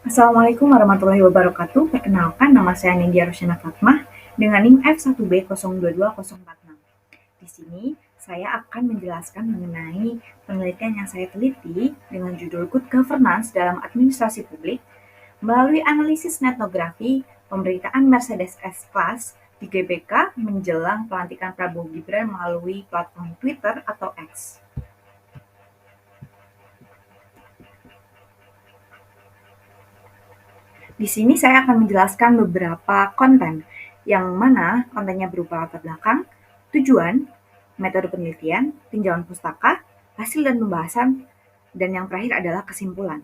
Assalamualaikum warahmatullahi wabarakatuh. Perkenalkan, nama saya Nindya Rosyana Fatmah dengan NIM F1B022046. Di sini saya akan menjelaskan mengenai penelitian yang saya teliti dengan judul Good Governance dalam Administrasi Publik melalui analisis etnografi pemberitaan Mercedes S-Class di GBK menjelang pelantikan Prabowo Gibran melalui platform Twitter atau X. Di sini saya akan menjelaskan beberapa konten, yang mana kontennya berupa latar belakang, tujuan, metode penelitian, tinjauan pustaka, hasil dan pembahasan, dan yang terakhir adalah kesimpulan.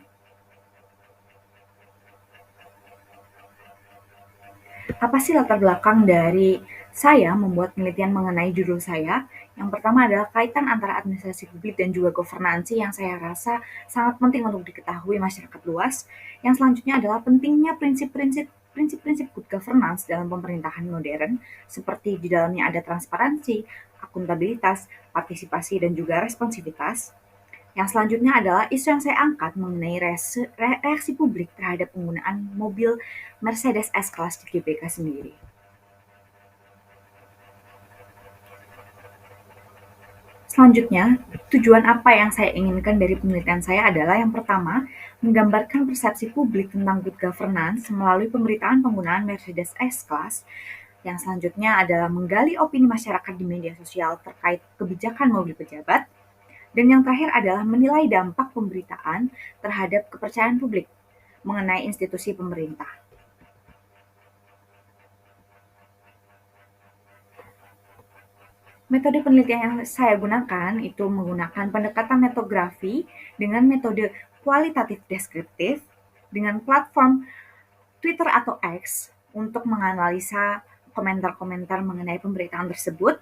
Apa sih latar belakang dari saya membuat penelitian mengenai judul saya? Yang pertama adalah kaitan antara administrasi publik dan juga governansi yang saya rasa sangat penting untuk diketahui masyarakat luas. Yang selanjutnya adalah pentingnya prinsip-prinsip good governance dalam pemerintahan modern, seperti di dalamnya ada transparansi, akuntabilitas, partisipasi, dan juga responsivitas. Yang selanjutnya adalah isu yang saya angkat mengenai reaksi publik terhadap penggunaan mobil Mercedes S-Class di GBK sendiri. Selanjutnya, tujuan apa yang saya inginkan dari penelitian saya adalah yang pertama, menggambarkan persepsi publik tentang good governance melalui pemberitaan penggunaan Mercedes S-Class. Yang selanjutnya adalah menggali opini masyarakat di media sosial terkait kebijakan mobil pejabat. Dan yang terakhir adalah menilai dampak pemberitaan terhadap kepercayaan publik mengenai institusi pemerintah. Metode penelitian yang saya gunakan itu menggunakan pendekatan etnografi dengan metode kualitatif deskriptif dengan platform Twitter atau X untuk menganalisa komentar-komentar mengenai pemberitaan tersebut.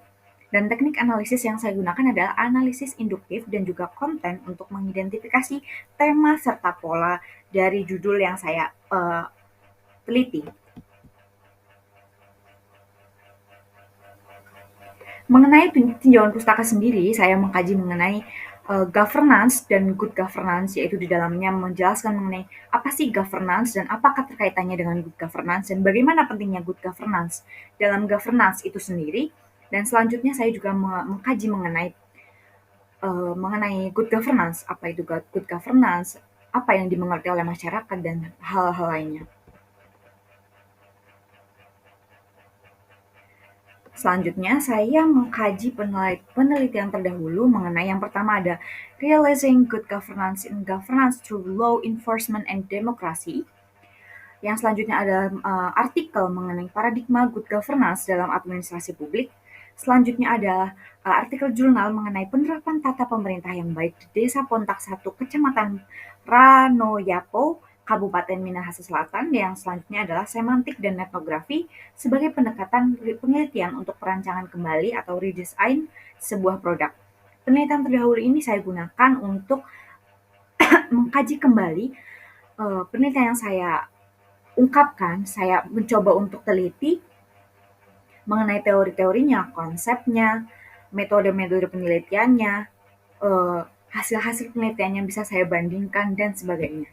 Dan teknik analisis yang saya gunakan adalah analisis induktif dan juga konten untuk mengidentifikasi tema serta pola dari judul yang saya teliti. Mengenai tinjauan pustaka sendiri, saya mengkaji mengenai governance dan good governance, yaitu di dalamnya menjelaskan mengenai apa sih governance dan apakah terkaitannya dengan good governance dan bagaimana pentingnya good governance dalam governance itu sendiri. Dan selanjutnya saya juga mengkaji mengenai good governance, apa itu good governance, apa yang dimengerti oleh masyarakat dan hal-hal lainnya. Selanjutnya, saya mengkaji penelitian terdahulu mengenai yang pertama ada Realizing Good Governance in Governance Through Law Enforcement and Democracy. Yang selanjutnya ada artikel mengenai paradigma good governance dalam administrasi publik. Selanjutnya ada artikel jurnal mengenai penerapan tata pemerintah yang baik di Desa Pontak 1, Kecamatan Ranoyapo, Kabupaten Minahasa Selatan. Yang selanjutnya adalah semantik dan etnografi sebagai pendekatan penelitian untuk perancangan kembali atau redesign sebuah produk. Penelitian terdahulu ini saya gunakan untuk mengkaji kembali penelitian yang saya ungkapkan, saya mencoba untuk teliti mengenai teori-teorinya, konsepnya, metode-metode penelitiannya, hasil-hasil penelitian yang bisa saya bandingkan, dan sebagainya.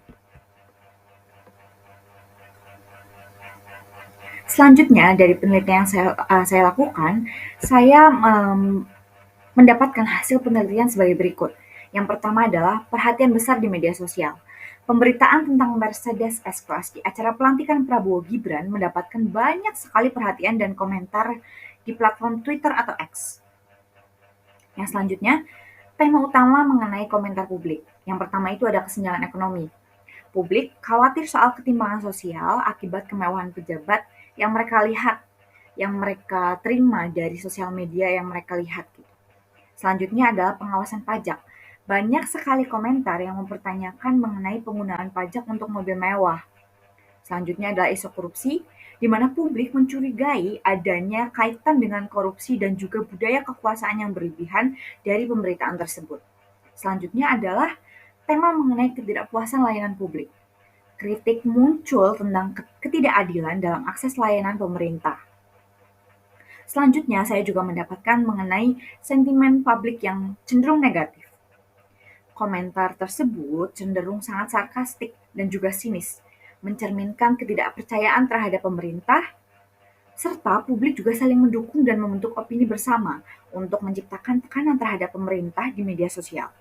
Selanjutnya, dari penelitian yang saya lakukan, saya mendapatkan hasil penelitian sebagai berikut. Yang pertama adalah perhatian besar di media sosial. Pemberitaan tentang Mercedes S-Class di acara pelantikan Prabowo Gibran mendapatkan banyak sekali perhatian dan komentar di platform Twitter atau X. Yang selanjutnya, tema utama mengenai komentar publik. Yang pertama itu ada kesenjangan ekonomi. Publik khawatir soal ketimpangan sosial akibat kemewahan pejabat yang mereka lihat, yang mereka terima dari sosial media yang mereka lihat. Selanjutnya adalah pengawasan pajak. Banyak sekali komentar yang mempertanyakan mengenai penggunaan pajak untuk mobil mewah. Selanjutnya adalah isu korupsi, di mana publik mencurigai adanya kaitan dengan korupsi dan juga budaya kekuasaan yang berlebihan dari pemberitaan tersebut. Selanjutnya adalah tema mengenai ketidakpuasan layanan publik. Kritik muncul tentang ketidakadilan dalam akses layanan pemerintah. Selanjutnya, saya juga mendapatkan mengenai sentimen publik yang cenderung negatif. Komentar tersebut cenderung sangat sarkastik dan juga sinis, mencerminkan ketidakpercayaan terhadap pemerintah, serta publik juga saling mendukung dan membentuk opini bersama untuk menciptakan tekanan terhadap pemerintah di media sosial.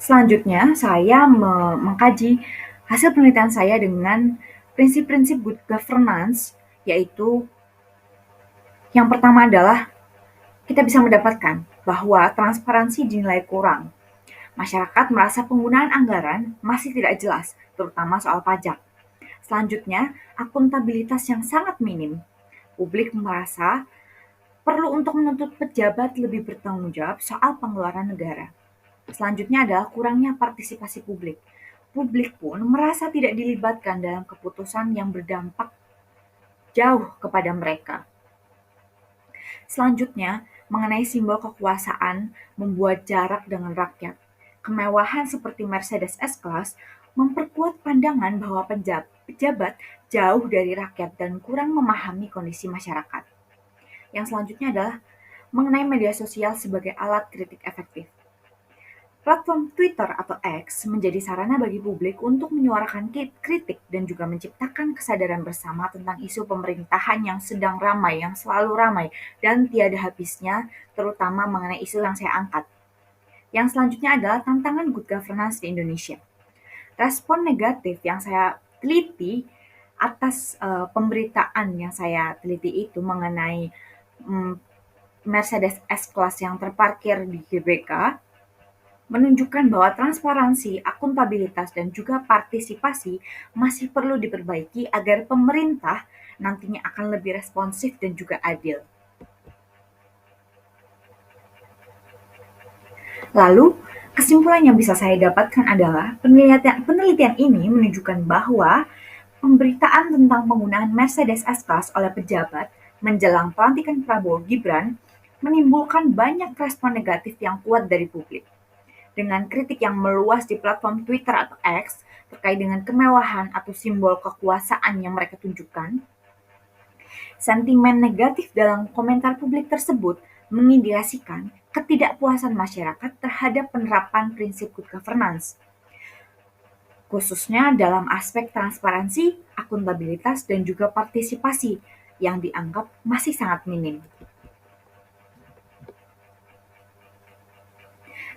Selanjutnya, saya mengkaji hasil penelitian saya dengan prinsip-prinsip good governance, yaitu yang pertama adalah kita bisa mendapatkan bahwa transparansi dinilai kurang. Masyarakat merasa penggunaan anggaran masih tidak jelas, terutama soal pajak. Selanjutnya, akuntabilitas yang sangat minim. Publik merasa perlu untuk menuntut pejabat lebih bertanggung jawab soal pengeluaran negara. Selanjutnya adalah kurangnya partisipasi publik. Publik pun merasa tidak dilibatkan dalam keputusan yang berdampak jauh kepada mereka. Selanjutnya, mengenai simbol kekuasaan membuat jarak dengan rakyat. Kemewahan seperti Mercedes S-Class memperkuat pandangan bahwa pejabat jauh dari rakyat dan kurang memahami kondisi masyarakat. Yang selanjutnya adalah mengenai media sosial sebagai alat kritik efektif. Platform Twitter atau X menjadi sarana bagi publik untuk menyuarakan kritik dan juga menciptakan kesadaran bersama tentang isu pemerintahan yang sedang ramai, yang selalu ramai, dan tiada habisnya, terutama mengenai isu yang saya angkat. Yang selanjutnya adalah tantangan good governance di Indonesia. Respon negatif yang saya teliti atas pemberitaan yang saya teliti itu mengenai Mercedes S-Class yang terparkir di GBK menunjukkan bahwa transparansi, akuntabilitas, dan juga partisipasi masih perlu diperbaiki agar pemerintah nantinya akan lebih responsif dan juga adil. Lalu, kesimpulan yang bisa saya dapatkan adalah penelitian ini menunjukkan bahwa pemberitaan tentang penggunaan Mercedes S-Class oleh pejabat menjelang pelantikan Prabowo Gibran menimbulkan banyak respon negatif yang kuat dari publik. Dengan kritik yang meluas di platform Twitter atau X terkait dengan kemewahan atau simbol kekuasaan yang mereka tunjukkan, sentimen negatif dalam komentar publik tersebut mengindikasikan ketidakpuasan masyarakat terhadap penerapan prinsip good governance, khususnya dalam aspek transparansi, akuntabilitas, dan juga partisipasi yang dianggap masih sangat minim.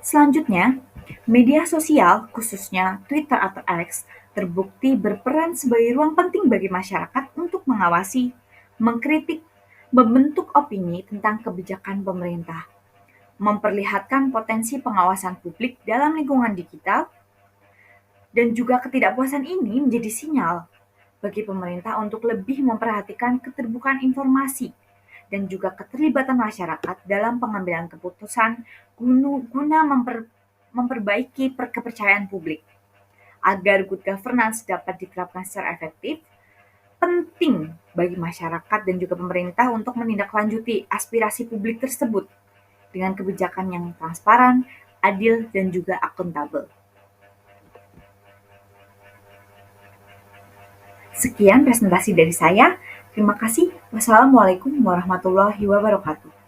Selanjutnya, media sosial, khususnya Twitter atau X, terbukti berperan sebagai ruang penting bagi masyarakat untuk mengawasi, mengkritik, membentuk opini tentang kebijakan pemerintah, memperlihatkan potensi pengawasan publik dalam lingkungan digital, dan juga ketidakpuasan ini menjadi sinyal bagi pemerintah untuk lebih memperhatikan keterbukaan informasi dan juga keterlibatan masyarakat dalam pengambilan keputusan guna memperbaiki kepercayaan publik. Agar good governance dapat diterapkan secara efektif, penting bagi masyarakat dan juga pemerintah untuk menindaklanjuti aspirasi publik tersebut dengan kebijakan yang transparan, adil, dan juga akuntabel. Sekian presentasi dari saya. Terima kasih. Wassalamualaikum warahmatullahi wabarakatuh.